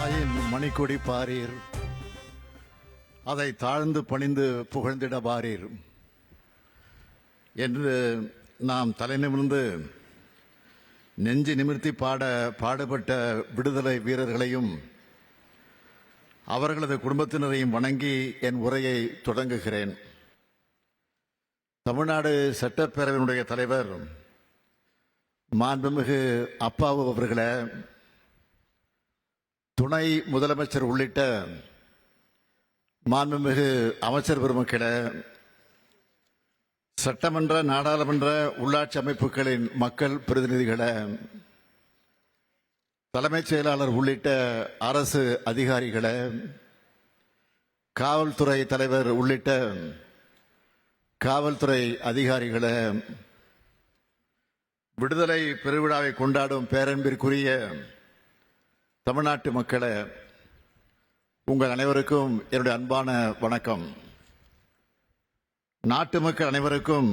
தாயின் மணிக்கொடி பாரீர், அதை தாழ்ந்து பணிந்து புகழ்ந்திட பாரீர் என்று நாம் தலை நிமிர்ந்து நெஞ்சு நிமிர்த்தி பாடுபட்ட விடுதலை வீரர்களையும் அவர்களது குடும்பத்தினரையும் வணங்கி என் உரையை தொடங்குகிறேன். தமிழ்நாடு சட்டப்பேரவையினுடைய தலைவர் மாண்புமிகு அப்பாவு அவர்களே, துணை முதலமைச்சர் உள்ளிட்ட மாண்புமிகு அமைச்சர் பெருமக்களே, சட்டமன்ற நாடாளுமன்ற உள்ளாட்சி அமைப்புகளின் மக்கள் பிரதிநிதிகளே, தலைமைச் செயலாளர் உள்ளிட்ட அரசு அதிகாரிகளே, காவல்துறை தலைவர் உள்ளிட்ட காவல்துறை அதிகாரிகளே, விடுதலை பெருவிழாவை கொண்டாடும் பேரன்பிற்குரிய தமிழ்நாட்டு மக்களே, உங்கள் அனைவருக்கும் என்னுடைய அன்பான வணக்கம். நாட்டு மக்கள் அனைவருக்கும்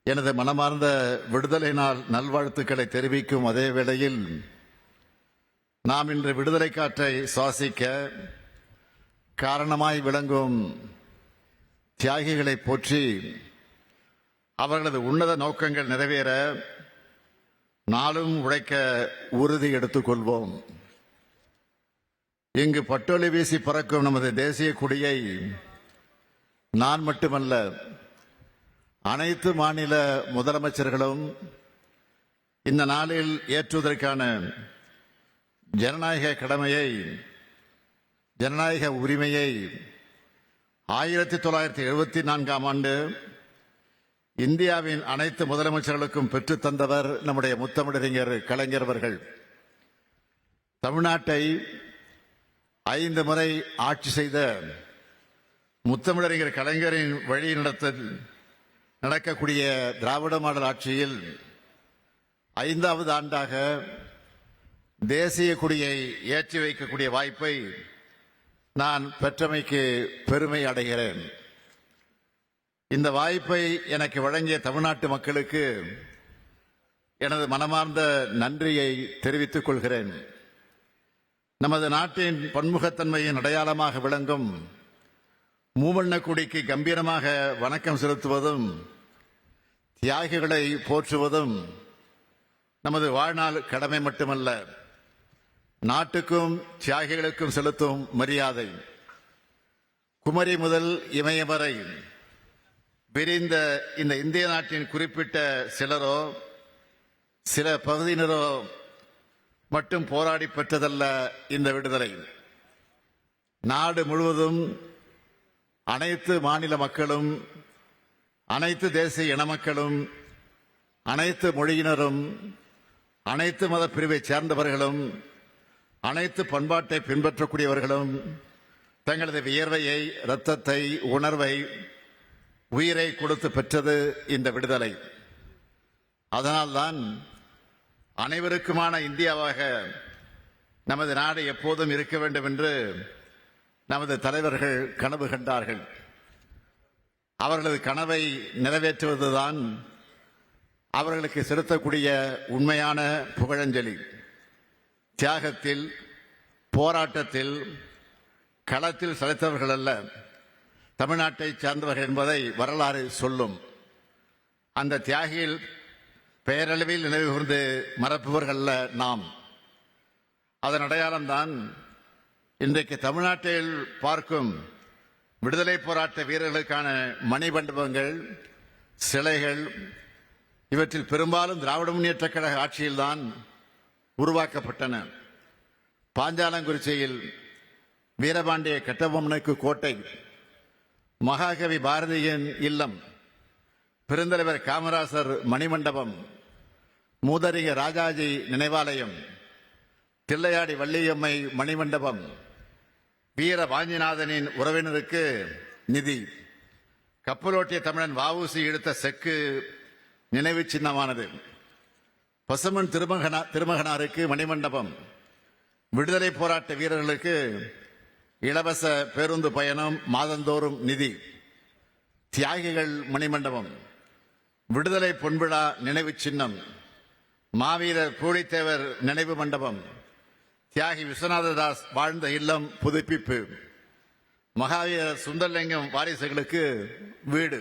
எனது மனமார்ந்த விடுதலை நாள் நல்வாழ்த்துக்களை தெரிவிக்கும் அதே வேளையில், நாம் இன்று விடுதலை காற்றை சுவாசிக்க காரணமாய் விளங்கும் தியாகிகளை போற்றி அவர்களது உன்னத நோக்கங்கள் நிறைவேற நாளும் உழைக்க உறுதி எடுத்துக்கொள்வோம். இங்கு பட்டொலி வீசி பறக்கும் நமது தேசிய கொடியை நான் மட்டுமல்ல, அனைத்து மாநில முதலமைச்சர்களும் இந்த நாளில் ஏற்றுவதற்கான ஜனநாயக கடமையை, ஜனநாயக உரிமையை 1974ஆம் ஆண்டு இந்தியாவின் அனைத்து முதலமைச்சர்களுக்கும் பெற்றுத் தந்தவர் நம்முடைய முத்தமிழறிஞர் கலைஞர் அவர்கள். தமிழ்நாட்டை 5 முறை ஆட்சி செய்த முத்தமிழறிஞர் கலைஞரின் வழி நடக்கக்கூடிய திராவிட மாடல் ஆட்சியில் 5வது ஆண்டாக தேசிய கொடியை ஏற்றி வைக்கக்கூடிய வாய்ப்பை நான் பெற்றமைக்கு பெருமை அடைகிறேன். இந்த வாய்ப்பை எனக்கு வழங்கிய தமிழ்நாட்டு மக்களுக்கு எனது மனமார்ந்த நன்றியை தெரிவித்துக் கொள்கிறேன். நமது நாட்டின் பன்முகத்தன்மையின் அடையாளமாக விளங்கும் மூவண்ண கொடிக்கு கம்பீரமாக வணக்கம் செலுத்துவதும் தியாகிகளை போற்றுவதும் நமது வாழ்நாள் கடமை மட்டுமல்ல, நாட்டுக்கும் தியாகிகளுக்கும் செலுத்தும் மரியாதை. குமரி முதல் இமயம் வரை விரிந்த இந்த இந்திய நாட்டின் குறிப்பிட்ட சிலரோ சில பகுதியினரோ மட்டும் போராடி பெற்றதல்ல இந்த விடுதலை. நாடு முழுவதும் அனைத்து மாநில மக்களும், அனைத்து தேசிய இன மக்களும், அனைத்து மொழியினரும், அனைத்து மத பிரிவை சேர்ந்தவர்களும், அனைத்து பண்பாட்டை பின்பற்றக்கூடியவர்களும் தங்களது வியர்வையை, இரத்தத்தை, உணர்வை, உயிரை கொடுத்து பெற்றது இந்த விடுதலை. அதனால்தான் அனைவருக்குமான இந்தியாவாக நமது நாடு எப்போதும் இருக்க வேண்டும் என்று நமது தலைவர்கள் கனவு கண்டார்கள். அவர்களது கனவை நிறைவேற்றுவதுதான் அவர்களுக்கு செலுத்தக்கூடிய உண்மையான புகழஞ்சலி. தியாகத்தில், போராட்டத்தில், களத்தில் செலுத்தவர்கள் அல்ல, தமிழ்நாட்டை சார்ந்தவர்கள் என்பதை வரலாறு சொல்லும். அந்த தியாகிகள் பெயரளவில் நினைவு கூர்ந்து மறப்பவர்கள் நாம். அதன் அடையாளம்தான் இன்றைக்கு தமிழ்நாட்டில் பார்க்கும் விடுதலை போராட்ட வீரர்களுக்கான மணிமண்டபங்கள், சிலைகள். இவற்றில் பெரும்பாலும் திராவிட முன்னேற்றக் கழக ஆட்சியில்தான் உருவாக்கப்பட்டன. பாஞ்சாலங்குறிச்சியில் வீரபாண்டிய கட்டபொம்மனுக்கு கோட்டை, மகாகவி பாரதியின் இல்லம், பெருந்தலைவர் காமராசர் மணிமண்டபம், மூதறிஞர் ராஜாஜி நினைவாலயம், தில்லையாடி வள்ளியம்மை மணிமண்டபம், வீர வாஞ்சிநாதனின் உறவினருக்கு நிதி, கப்பலோட்டிய தமிழன் வ.உ.சி. எடுத்த செக்கு நினைவு சின்னமானது, பசுமன் திருமகனாருக்கு மணிமண்டபம், விடுதலை போராட்ட வீரர்களுக்கு இலவச பேருந்து பயணம் மாதந்தோறும் நிதி, தியாகிகள் மணிமண்டபம், விடுதலை பொன்விழா நினைவு சின்னம், மாவீரர் பூலித்தேவர் நினைவு மண்டபம், தியாகி விஸ்வநாததாஸ் வாழ்ந்த இல்லம் புதுப்பிப்பு, மகாவீரர் சுந்தரலிங்கம் வாரிசுகளுக்கு வீடு,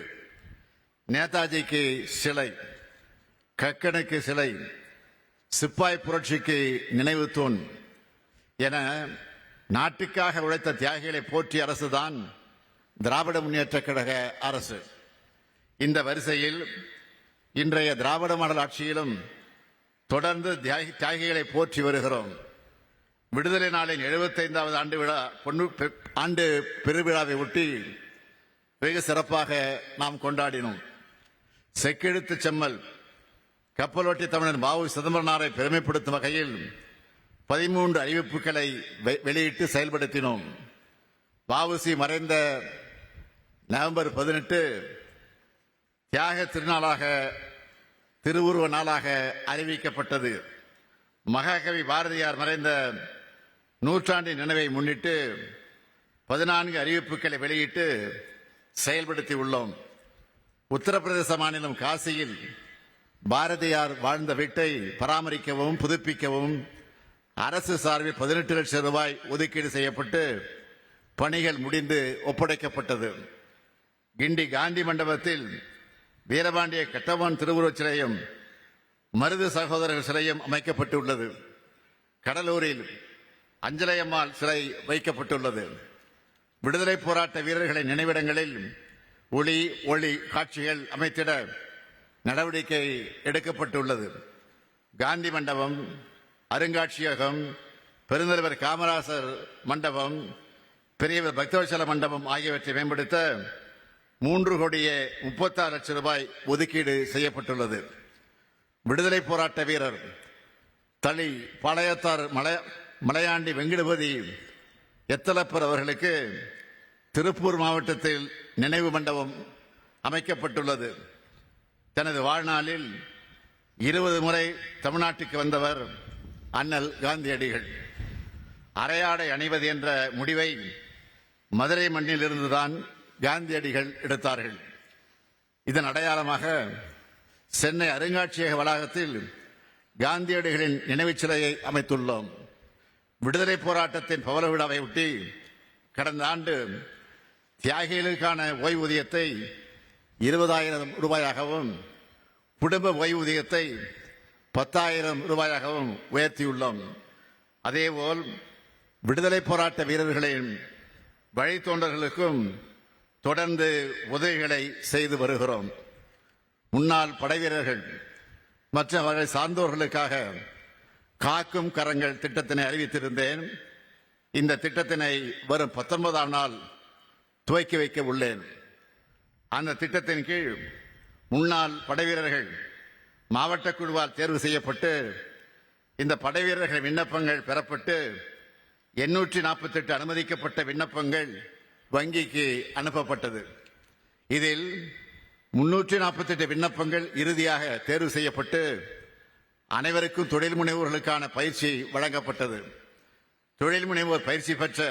நேதாஜிக்கு சிலை, கக்கனுக்கு சிலை, சிப்பாய் புரட்சிக்கு நினைவு தூண் என நாட்டுக்காக உழைத்த தியாகிகளை போற்றிய அரசுதான் திராவிட முன்னேற்ற கழக அரசு. இந்த வரிசையில் இன்றைய திராவிட மாடல் ஆட்சியிலும் தொடர்ந்து தியாகிகளை போற்றி வருகிறோம். விடுதலை நாளின் 75வது ஆண்டு பெருவிழாவை ஒட்டி வெகு சிறப்பாக நாம் கொண்டாடினோம். செக்கெழுத்து செம்மல் கப்பலோட்டி தமிழன் வ.உ. சிதம்பரனாரை பெருமைப்படுத்தும் வகையில் 13 அறிவிப்புகளை வெளியிட்டு செயல்படுத்தினோம். வ.உ.சி. மறைந்த நவம்பர் 18 தியாக திருநாளாக, திருவுருவ நாளாக அறிவிக்கப்பட்டது. மகாகவி பாரதியார் மறைந்த நூற்றாண்டின் நினைவை முன்னிட்டு 14 அறிவிப்புகளை வெளியிட்டு செயல்படுத்தி உள்ளோம். உத்தரப்பிரதேச மாநிலம் காசியில் பாரதியார் வாழ்ந்த வீட்டை பராமரிக்கவும் புதுப்பிக்கவும் அரசு சார்பில் 18 லட்சம் ரூபாய் ஒதுக்கீடு செய்யப்பட்டு பணிகள் முடிந்து ஒப்படைக்கப்பட்டது. கிண்டி காந்தி மண்டபத்தில் வீரபாண்டிய கட்டபொம்மன் திருவுருவச் சிலையும் மருது சகோதரர்கள் சிலையும் அமைக்கப்பட்டுள்ளது. கடலூரில் அஞ்சலையம்மாள் சிலை வைக்கப்பட்டுள்ளது. விடுதலை போராட்ட வீரர்களின் நினைவிடங்களில் ஒளி காட்சிகள் அமைத்திட நடவடிக்கை எடுக்கப்பட்டுள்ளது. காந்தி மண்டபம், அருங்காட்சியகம், பெருந்தலைவர் காமராசர் மண்டபம், பெரியவர் பக்தவச்சல மண்டபம் ஆகியவற்றை மேம்படுத்த 3,36 லட்சம் ரூபாய் ஒதுக்கீடு செய்யப்பட்டுள்ளது. விடுதலை போராட்ட வீரர் தளி பாளையத்தார் மலையாண்டி வெங்கடபதி எத்தலப்பர் அவர்களுக்கு திருப்பூர் மாவட்டத்தில் நினைவு மண்டபம் அமைக்கப்பட்டுள்ளது. தனது வாழ்நாளில் 20 முறை தமிழ்நாட்டுக்கு வந்தவர் அண்ணல் காந்தியடிகள். அரையாடை அணிவது என்ற முடிவை மதுரை மண்ணில் இருந்துதான் காந்தியடிகள் எடுத்தார்கள். இதன் அடையாளமாக சென்னை அருங்காட்சியக வளாகத்தில் காந்தியடிகளின் நினைவுச் சிலையை அமைத்துள்ளோம். விடுதலை போராட்டத்தின் பவள விழாவை ஒட்டி கடந்த ஆண்டு தியாகிகளுக்கான ஓய்வூதியத்தை 20,000 ரூபாயாகவும் குடும்ப ஓய்வூதியத்தை 10,000 ரூபாயாகவும் உயர்த்தியுள்ளோம். அதேபோல் விடுதலை போராட்ட வீரர்களின் வழித்தோன்றல்களுக்கும் தொடர்ந்து உதவிகளை செய்து வருகிறோம். முன்னாள் படைவீரர்கள் மற்றும் அவர்களை சார்ந்தோர்களுக்காக காக்கும் கரங்கள் திட்டத்தினை அறிவித்திருந்தேன். இந்த திட்டத்தினை வரும் 19ஆம் நாள் துவக்கி வைக்க உள்ளேன். அந்த திட்டத்தின் கீழ் முன்னாள் படைவீரர்கள் மாவட்ட குழுவால் தேர்வு செய்யப்பட்டு இந்த படைவீரர்கள் விண்ணப்பங்கள் பெறப்பட்டு 848 அனுமதிக்கப்பட்ட விண்ணப்பங்கள் வங்கிக்கு அனுப்பப்பட்டது. இதில் 348 விண்ணப்பங்கள் இறுதியாக தேர்வு செய்யப்பட்டு அனைவருக்கும் தொழில் முனைவோர்களுக்கான பயிற்சி வழங்கப்பட்டது. தொழில் முனைவோர் பயிற்சி பெற்ற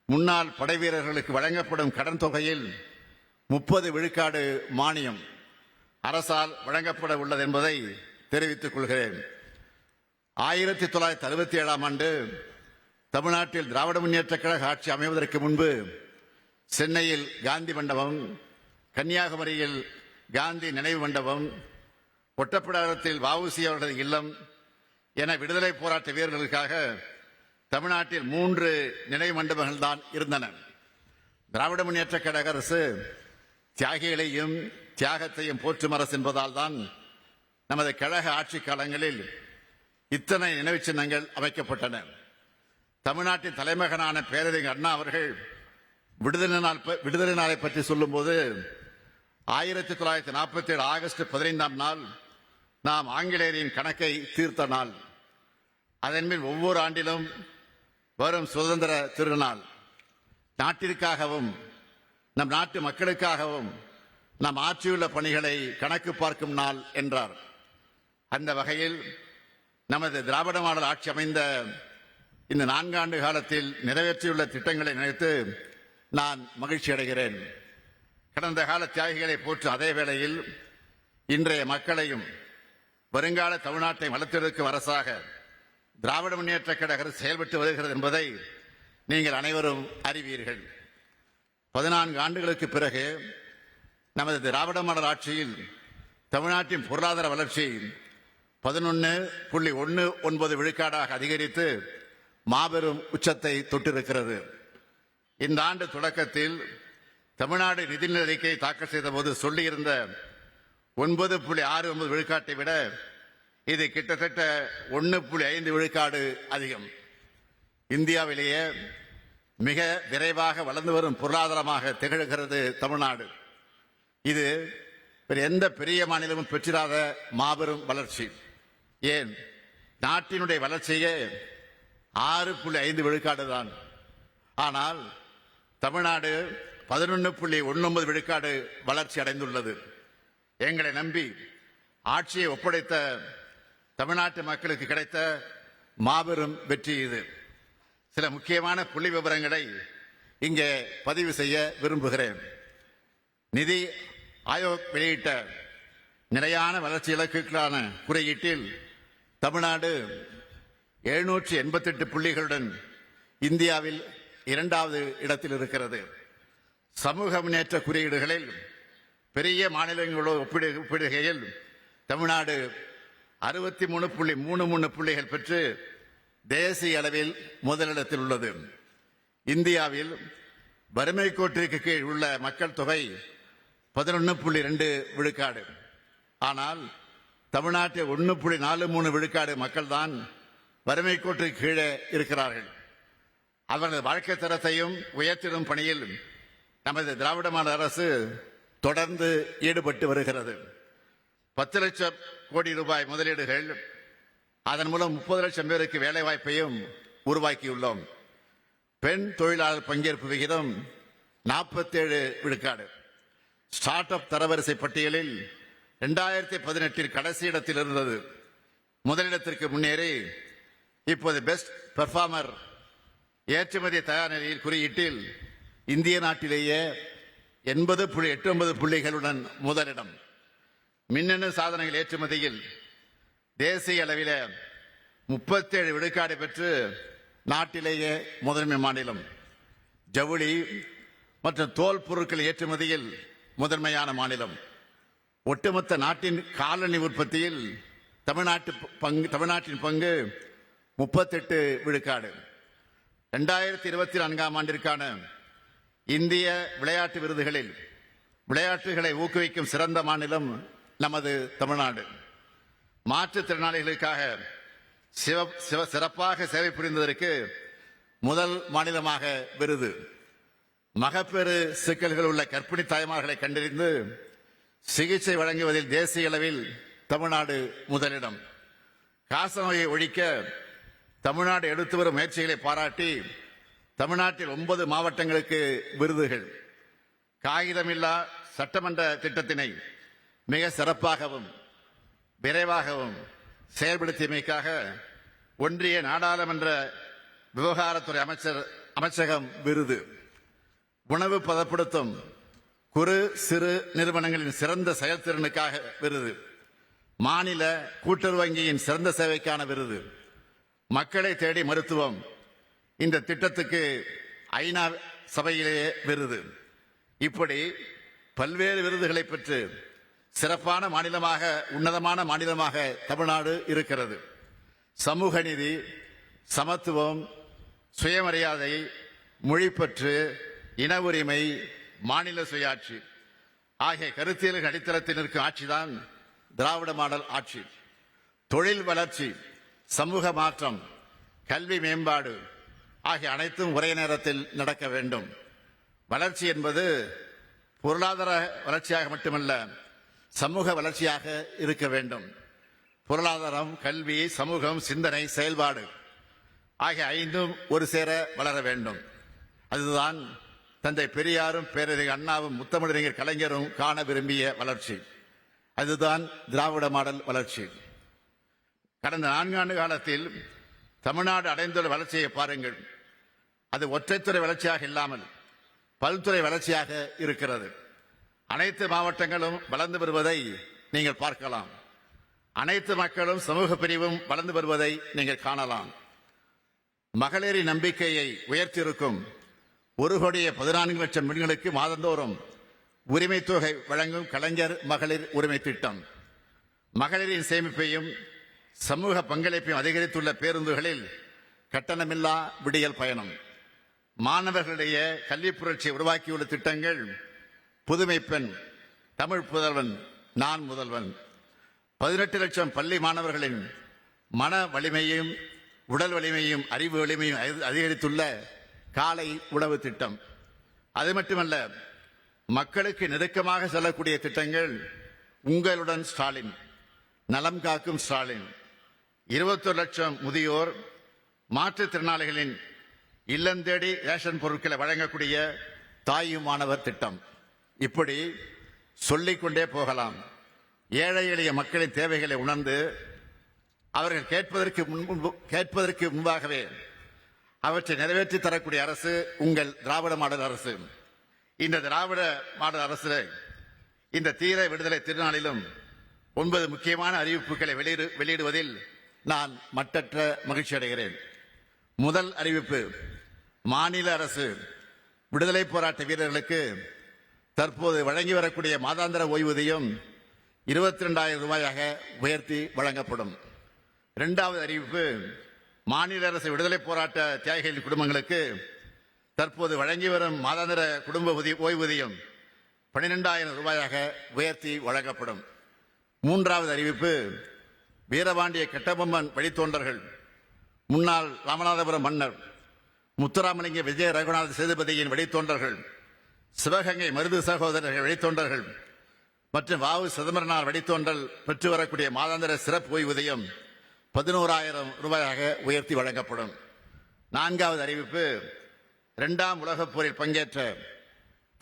முன்னாள் படைவீரர்களுக்கு வழங்கப்படும் கடன் தொகையில் 30 விழுக்காடு மானியம் அரசால் வழங்கப்பட உள்ளது என்பதை தெரிவித்துக் கொள்கிறேன். 1967ஆம் ஆண்டு தமிழ்நாட்டில் திராவிட முன்னேற்ற கழக ஆட்சி அமைவதற்கு முன்பு சென்னையில் காந்தி மண்டபம், கன்னியாகுமரியில் காந்தி நினைவு மண்டபம், ஒட்டப்பிடாரத்தில் வ.உ.சி. அவர்களது இல்லம் என விடுதலை போராட்ட வீரர்களுக்காக தமிழ்நாட்டில் 3 நினைவு மண்டபங்கள் தான் இருந்தன. திராவிட முன்னேற்ற கழக அரசு தியாகிகளையும் தியாகத்தையும் போற்றும் அரசு என்பதால் தான் நமது கழக ஆட்சி காலங்களில் இத்தனை நினைவு சின்னங்கள் அமைக்கப்பட்டன. தமிழ்நாட்டின் தலைமகனான பேரறிஞர் அண்ணா அவர்கள் விடுதலை நாளை பற்றி சொல்லும்போது 1947 ஆகஸ்ட் 15ஆம் நாள் நாம் ஆங்கிலேயரின் கணக்கை தீர்த்த நாள். அதன்பின் ஒவ்வொரு ஆண்டிலும் வரும் சுதந்திர திருநாள் நாட்டிற்காகவும் நம் நாட்டு மக்களுக்காகவும் நாம் ஆற்றியுள்ள பணிகளை கணக்கு பார்க்கும் நாள் என்றார். அந்த வகையில் நமது திராவிட மாடல் ஆட்சி அமைந்த இந்த 4 ஆண்டு காலத்தில் நிறைவேற்றியுள்ள திட்டங்களை நினைத்து நான் மகிழ்ச்சி அடைகிறேன். கடந்த கால தியாகிகளை போற்றும் அதே வேளையில் இன்றைய மக்களையும் வருங்கால தமிழ்நாட்டை வளர்த்தெடுக்கும் அரசாக திராவிட முன்னேற்றக் கழகம் செயல்பட்டு வருகிறது என்பதை நீங்கள் அனைவரும் அறிவீர்கள். 14 ஆண்டுகளுக்கு பிறகு நமது திராவிட மாடல் ஆட்சியில் தமிழ்நாட்டின் பொருளாதார வளர்ச்சி 11.19 விழுக்காடாக அதிகரித்து மாபெரும் உச்சத்தை தொட்டிருக்கிறது. இந்த ஆண்டு தொடக்கத்தில் தமிழ்நாடு நிதிநிலை அறிக்கையை தாக்கல் செய்த போது சொல்லியிருந்த 9.69 விழுக்காட்டை விட இது கிட்டத்தட்ட 1.5 விழுக்காடு அதிகம். இந்தியாவிலேயே மிக விரைவாக வளர்ந்து வரும் பொருளாதாரமாக திகழ்கிறது தமிழ்நாடு. இது எந்த பெரிய மாநிலமும் பெற்றிராத மாபெரும் வளர்ச்சி. ஏன், நாட்டினுடைய வளர்ச்சியே 6.5 விழுக்காடு தான். ஆனால் தமிழ்நாடு 11.19 விழுக்காடு வளர்ச்சி அடைந்துள்ளது. எங்களை நம்பி ஆட்சியை ஒப்படைத்த தமிழ்நாட்டு மக்களுக்கு கிடைத்த மாபெரும் வெற்றி இது. சில முக்கியமான புள்ளி விவரங்களை இங்கே பதிவு செய்ய விரும்புகிறேன். நிதி ஆயோக் வெளியிட்ட நிலையான வளர்ச்சி இலக்குகளான குறியீட்டில் தமிழ்நாடு 788 புள்ளிகளுடன் இந்தியாவில் 2வது இடத்தில் இருக்கிறது. சமூக முன்னேற்ற குறியீடுகளில் பெரிய மாநிலங்களோடு ஒப்பிடுகையில் தமிழ்நாடு 63.33 புள்ளிகள் பெற்று தேசிய அளவில் முதலிடத்தில் உள்ளது. இந்தியாவில் வறுமை கோட்டிற்கு கீழ் உள்ள மக்கள் தொகை 11.2 விழுக்காடு. ஆனால் தமிழ்நாட்டில் 1.43 விழுக்காடு மக்கள் தான் வறுமை கோட்டிற்கு கீழே இருக்கிறார்கள். அவர்களது வாழ்க்கை தரத்தையும் உயர்த்திடும் பணியில் நமது திராவிட மாடல் அரசு தொடர்ந்து ஈடுபட்டு வருகிறது. 10 லட்சம் கோடி ரூபாய் முதலீடுகள், அதன் மூலம் 30 லட்சம் பேருக்கு வேலைவாய்ப்பையும் உருவாக்கியுள்ளோம். பெண் தொழிலாளர் பங்கேற்பு விகிதம் 47 விழுக்காடு. ஸ்டார்ட் அப் தரவரிசை பட்டியலில் 2018 கடைசி இடத்தில் இருந்தது. முதலிடத்திற்கு முன்னேறி இப்போது பெஸ்ட் பெர்ஃபார்மர் ஏற்றுமதி தயார் நிலையில் குறியீட்டில் இந்திய நாட்டிலேயே 80.89 புள்ளிகளுடன் முதலிடம். மின்னணு சாதனங்கள் ஏற்றுமதியில் தேசிய அளவில் 37 விழுக்காடு பெற்று நாட்டிலேயே முதன்மை மாநிலம். ஜவுளி மற்றும் தோல் பொருட்கள் ஏற்றுமதியில் முதன்மையான மாநிலம். ஒட்டுமொத்த நாட்டின் காலணி உற்பத்தியில் தமிழ்நாட்டின் பங்கு 38 விழுக்காடு. 2024 ஆண்டிற்கான இந்திய விளையாட்டு விருதுகளில் விளையாட்டுகளை ஊக்குவிக்கும் சிறந்த மாநிலம் நமது தமிழ்நாடு. மாற்றுத்திறனாளிகளுக்காக சிறப்பாக சேவை புரிந்ததற்கு முதல் மாநிலமாக விருது. மகப்பேறு சிக்கல்கள் உள்ள கர்ப்பிணி தாய்மார்களை கண்டறிந்து சிகிச்சை வழங்குவதில் தேசிய அளவில் தமிழ்நாடு முதலிடம். காசநோயை ஒழிக்க தமிழ்நாடு எடுத்து வரும் முயற்சிகளை பாராட்டி தமிழ்நாட்டில் 9 மாவட்டங்களுக்கு விருதுகள். காகிதமில்லா சட்டமன்ற திட்டத்தினை மிக சிறப்பாகவும் விரைவாகவும் செயல்படுத்தியமைக்காக ஒன்றிய நாடாளுமன்ற விவகாரத்துறை அமைச்சகம் விருது. உணவு பதப்படுத்தும் குறு சிறு நிறுவனங்களின் சிறந்த செயல்திறனுக்காக விருது. மாநில கூட்டுறவு வங்கியின் சிறந்த சேவைக்கான விருது. மக்களை தேடி மருத்துவம், இந்த திட்டத்துக்கு ஐநா சபையிலேயே விருது. இப்படி பல்வேறு விருதுகளை பெற்று சிறப்பான மாநிலமாக, உன்னதமான மாநிலமாக தமிழ்நாடு இருக்கிறது. சமூக நீதி, சமத்துவம், சுயமரியாதை, மொழிப்பற்று, இன உரிமை, மாநில சுயாட்சி ஆகிய கருத்தியல்கள் அடித்தளத்தில் நிற்கும் ஆட்சிதான் திராவிட மாடல் ஆட்சி. தொழில் வளர்ச்சி, சமூக மாற்றம், கல்வி மேம்பாடு ஆகிய அனைத்தும் ஒரே நேரத்தில் நடக்க வேண்டும். வளர்ச்சி என்பது பொருளாதார வளர்ச்சியாக மட்டுமல்ல, சமூக வளர்ச்சியாக இருக்க வேண்டும். பொருளாதாரம், கல்வி, சமூகம், சிந்தனை, செயல்பாடு ஆகிய 5ம் ஒரு சேர வளர வேண்டும். அதுதான் தந்தை பெரியாரும் பேரறிஞர் அண்ணாவும் முத்தமிழறிஞர் கலைஞரும் காண விரும்பிய வளர்ச்சி. அதுதான் திராவிட மாடல் வளர்ச்சி. கடந்த 4 ஆண்டு காலத்தில் தமிழ்நாடு அடைந்துள்ள வளர்ச்சியை பாருங்கள். அது ஒற்றைத்துறை வளர்ச்சியாக இல்லாமல் பல்துறை வளர்ச்சியாக இருக்கிறது. அனைத்து மாவட்டங்களும் வளர்ந்து வருவதை நீங்கள் பார்க்கலாம். அனைத்து மக்களும் சமூக பிரிவும் வளர்ந்து வருவதை நீங்கள் காணலாம். மகளிரின் நம்பிக்கையை உயர்த்தியிருக்கும் 1,14,00,000 பெண்களுக்கு மாதந்தோறும் உரிமை தொகை வழங்கும் கலைஞர் மகளிர் உரிமை திட்டம், மகளிரின் சேமிப்பையும் சமூக பங்களிப்பையும் அதிகரித்துள்ள பேருந்துகளில் கட்டணமில்லா விடியல் பயணம், மாணவர்களிடையே கல்வி புரட்சியை உருவாக்கியுள்ள திட்டங்கள் புதுமை பெண், தமிழ் புதல்வன், நான் முதல்வன், 18 லட்சம் பள்ளி மாணவர்களின் மன வலிமையும் உடல் வலிமையும் அறிவு வலிமையும் அதிகரித்துள்ள காலை உணவு திட்டம். அது மட்டுமல்ல, மக்களுக்கு நெருக்கமாக செல்லக்கூடிய திட்டங்கள் உங்களுடன் ஸ்டாலின், நலம் காக்கும் ஸ்டாலின், 21 லட்சம் முதியோர், மாற்றுத்திறனாளிகளின் இல்லம் தேடி ரேஷன் பொருட்களை வழங்கக்கூடிய தாயும் மாணவர் திட்டம். இப்படி சொல்லிக்கொண்டே போகலாம். ஏழை எளிய மக்களின் தேவைகளை உணர்ந்து அவர்கள் கேட்பதற்கு முன்பாகவே அவற்றை நிறைவேற்றி தரக்கூடிய அரசு உங்கள் திராவிட மாடல் அரசு. இந்த திராவிட மாடல் அரசு இந்த தீர விடுதலை திருநாளிலும் 9 முக்கியமான அறிவிப்புகளை வெளியிடுவதில் நான் மட்டற்ற மகிழ்ச்சி அடைகிறேன். முதல் அறிவிப்பு, மாநில அரசு விடுதலை போராட்ட வீரர்களுக்கு தற்போது வழங்கி வரக்கூடிய மாதாந்திர ஓய்வூதியம் 22,000 ரூபாயாக உயர்த்தி வழங்கப்படும். இரண்டாவது அறிவிப்பு, மாநில அரசு விடுதலை போராட்ட தியாகிகளின் குடும்பங்களுக்கு தற்போது வழங்கி வரும் மாதாந்திர குடும்ப ஓய்வூதியம் 12,000 ரூபாயாக உயர்த்தி வழங்கப்படும். மூன்றாவது அறிவிப்பு, வீரபாண்டிய கட்டபொம்மன் வழித்தோன்றர்கள், முன்னாள் ராமநாதபுரம் மன்னர் முத்துராமலிங்க விஜய ரகுநாத சேதுபதியின் வழித்தோன்றர்கள், சிவகங்கை மருது சகோதரர்கள் வழித்தோன்றர்கள் மற்றும் வாவு சிதம்பரனார் வழித்தோன்றல் பெற்று வரக்கூடிய மாதாந்திர சிறப்பு ஓய்வூதியம் 11,000 ரூபாயாக உயர்த்தி வழங்கப்படும். நான்காவது அறிவிப்பு, 2ஆம் உலகப் போரில் பங்கேற்ற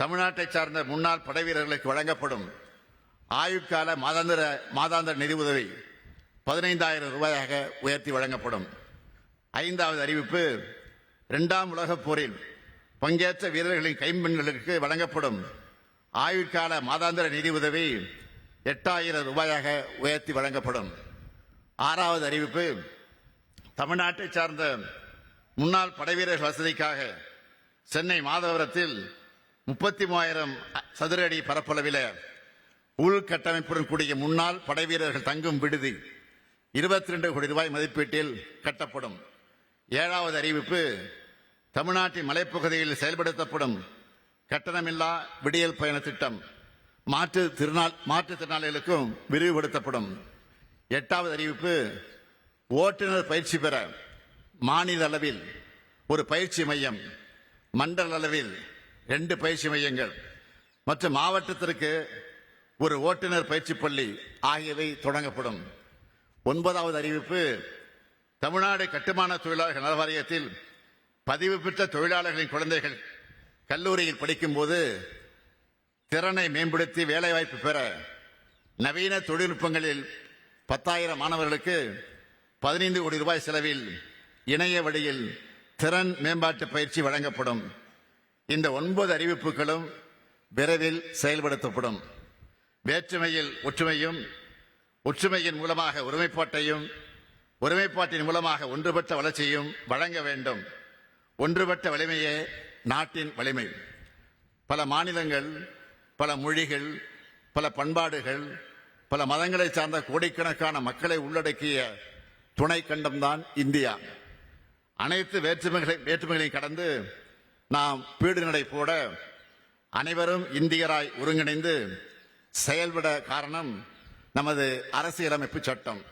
தமிழ்நாட்டை சார்ந்த முன்னாள் படைவீரர்களுக்கு வழங்கப்படும் ஆயுட்கால மாதாந்திர நிதி உதவி 15,000 ரூபாயாக உயர்த்தி வழங்கப்படும். ஐந்தாவது அறிவிப்பு, 2ஆம் உலகப் போரில் பங்கேற்ற வீரர்களின் கைம்பெண்களுக்கு வழங்கப்படும் ஆயுட்கால மாதாந்திர நிதி உதவி 8,000 ரூபாயாக உயர்த்தி வழங்கப்படும். ஆறாவது அறிவிப்பு, தமிழ்நாட்டை சார்ந்த முன்னாள் படைவீரர்கள் வசதிக்காக சென்னை மாதவரத்தில் 33,000 சதுர அடி பரப்பளவில் உள்கட்டமைப்புடன் கூடிய முன்னாள் படைவீரர்கள் தங்கும் விடுதி 22 கோடி ரூபாய் மதிப்பீட்டில் கட்டப்படும். ஏழாவது அறிவிப்பு, தமிழ்நாட்டின் மலைப்பகுதியில் செயல்படுத்தப்படும் கட்டணமில்லா விடியல் பயண திட்டம் மாற்றுத்திறனாளிகளுக்கும் விரிவுபடுத்தப்படும். எட்டாவது அறிவிப்பு, ஓட்டுநர் பயிற்சி பெற மாநில அளவில் ஒரு பயிற்சி மையம், மண்டல அளவில் 2 பயிற்சி மையங்கள் மற்றும் மாவட்டத்திற்கு ஒரு ஓட்டுநர் பயிற்சி பள்ளி ஆகியவை தொடங்கப்படும். ஒன்பதாவது அறிவிப்பு, தமிழ்நாடு கட்டுமான தொழிலாளர்கள் நல வாரியத்தில் பதிவு பெற்ற தொழிலாளர்களின் குழந்தைகள் கல்லூரியில் படிக்கும் போது திறனை மேம்படுத்தி வேலைவாய்ப்பு பெற நவீன தொழில்நுட்பங்களில் 10,000 மாணவர்களுக்கு 15 கோடி ரூபாய் செலவில் இணைய வழியில் திறன் மேம்பாட்டு பயிற்சி வழங்கப்படும். இந்த 9 அறிவிப்புகளும் விரைவில் செயல்படுத்தப்படும். வேற்றுமையில் ஒற்றுமையும், ஒற்றுமையின் மூலமாக ஒருமைப்பாட்டையும், ஒருமைப்பாட்டின் மூலமாக ஒன்றுபட்ட வளர்ச்சியும் வழங்க வேண்டும். ஒன்றுபட்ட வலிமையே நாட்டின் வலிமை. பல மாநிலங்கள், பல மொழிகள், பல பண்பாடுகள், பல மதங்களை சார்ந்த கோடிக்கணக்கான மக்களை உள்ளடக்கிய துணை கண்டம்தான் இந்தியா. அனைத்து வேற்றுமைகளையும் கடந்து நாம் பீடுநடை போட அனைவரும் இந்தியராய் ஒருங்கிணைந்து செயல்பட காரணம் நமது அரசியலமைப்பு சட்டம்.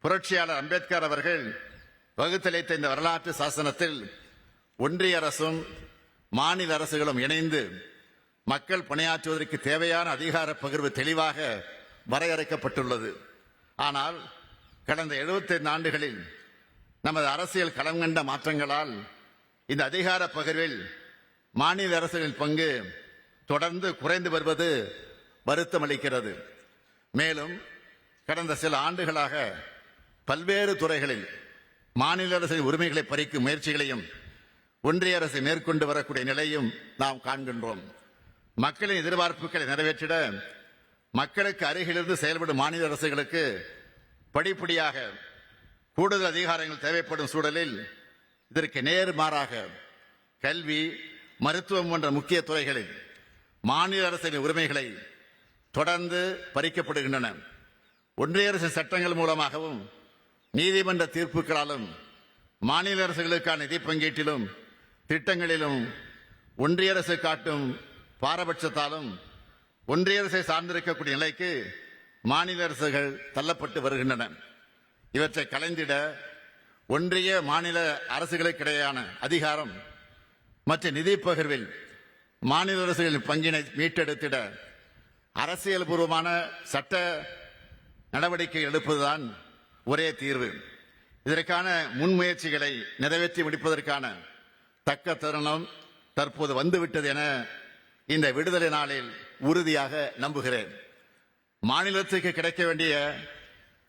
புரட்சியாளர் அம்பேத்கர் அவர்கள் வகுத்தளித்த இந்த வரலாற்று சாசனத்தில் ஒன்றிய அரசும் மாநில அரசுகளும் இணைந்து மக்கள் பணியாற்றுவதற்கு தேவையான அதிகார பகிர்வு தெளிவாக வரையறுக்கப்பட்டுள்ளது. ஆனால் கடந்த 75 ஆண்டுகளில் நமது அரசியல் களம் கண்ட மாற்றங்களால் இந்த அதிகார பகிர்வில் மாநில அரசுகளின் பங்கு தொடர்ந்து குறைந்து வருவது வருத்தமளிக்கிறது. மேலும் கடந்த சில ஆண்டுகளாக பல்வேறு துறைகளில் மாநில அரசின் உரிமைகளை பறிக்கும் முயற்சிகளையும் ஒன்றிய அரசு மேற்கொண்டு வரக்கூடிய நிலையும் நாம் காண்கின்றோம். மக்களின் எதிர்பார்ப்புகளை நிறைவேற்றிட மக்களுக்கு அருகிலிருந்து செயல்படும் மாநில அரசுகளுக்கு படிப்படியாக கூடுதல் அதிகாரங்கள் தேவைப்படும் சூழலில் இதற்கு நேர்மாறாக கல்வி, மருத்துவம் போன்ற முக்கிய துறைகளில் மாநில அரசின் உரிமைகளை தொடர்ந்து பறிக்கப்படுகின்றன. ஒன்றிய அரசின் சட்டங்கள் மூலமாகவும் நீதிமன்ற தீர்ப்புகளாலும் மாநில அரசுகளுக்கான நிதி பங்கீட்டிலும் திட்டங்களிலும் ஒன்றிய அரசு காட்டும் பாரபட்சத்தாலும் ஒன்றிய அரசை சார்ந்திருக்கக்கூடிய நிலைக்கு மாநில அரசுகள் தள்ளப்பட்டு வருகின்றன. இவற்றை கலைந்திட ஒன்றிய மாநில அரசுகளுக்கிடையான அதிகாரம் மற்றும் நிதி பகிர்வில் மாநில அரசுகளின் பங்கினை மீட்டெடுத்திட அரசியல் பூர்வமான சட்ட நடவடிக்கை எடுப்பதுதான் ஒரே தீர்வு. இதற்கான முன்முயற்சிகளை நிறைவேற்றி முடிப்பதற்கான தக்க தருணம் தற்போது வந்துவிட்டது என இந்த விடுதலை நாளில் உறுதியாக நம்புகிறேன். மாநிலத்துக்கு கிடைக்க வேண்டிய,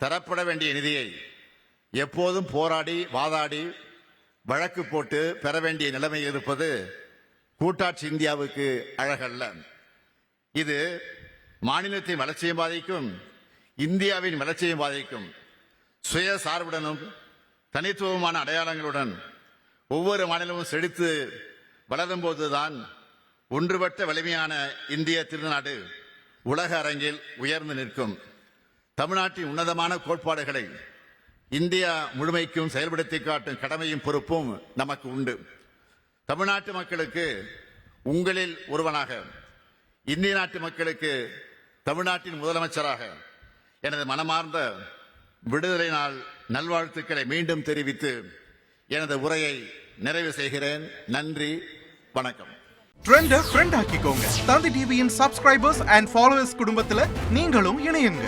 தரப்பட வேண்டிய நிதியை எப்போதும் போராடி வாதாடி வழக்கு போட்டு பெற வேண்டிய நிலைமையில் இருப்பது கூட்டாட்சி இந்தியாவுக்கு அழகல்ல. இது மாநிலத்தின் வளர்ச்சியை பாதிக்கும், இந்தியாவின் வளர்ச்சியை பாதிக்கும். சுய சார்புடனும் தனித்துவமான அடையாளங்களுடன் ஒவ்வொரு மாநிலமும் செழித்து வளரும் போதுதான் ஒன்றுபட்ட வலிமையான இந்திய திருநாடு உலக அரங்கில் உயர்ந்து நிற்கும். தமிழ்நாட்டின் உன்னதமான கோட்பாடுகளை இந்தியா முழுமைக்கும் செயல்படுத்தி காட்டும் கடமையும் பொறுப்பும் நமக்கு உண்டு. தமிழ்நாட்டு மக்களுக்கு உங்களில் ஒருவனாக, இந்திய நாட்டு மக்களுக்கு தமிழ்நாட்டின் முதலமைச்சராக எனது மனமார்ந்த விடுதலை நாள் நல்வாழ்த்துக்களை மீண்டும் தெரிவித்து எனது உரையை நிறைவு செய்கிறேன். நன்றி, வணக்கம். ட்ரெண்ட ஃப்ரெண்ட் ஆக்கிக்கோங்க. தந்தி டிவியின் சப்ஸ்கிரைபர்ஸ் அண்ட் ஃபாலோவர்ஸ் குடும்பத்துல நீங்களும் இணையுங்க.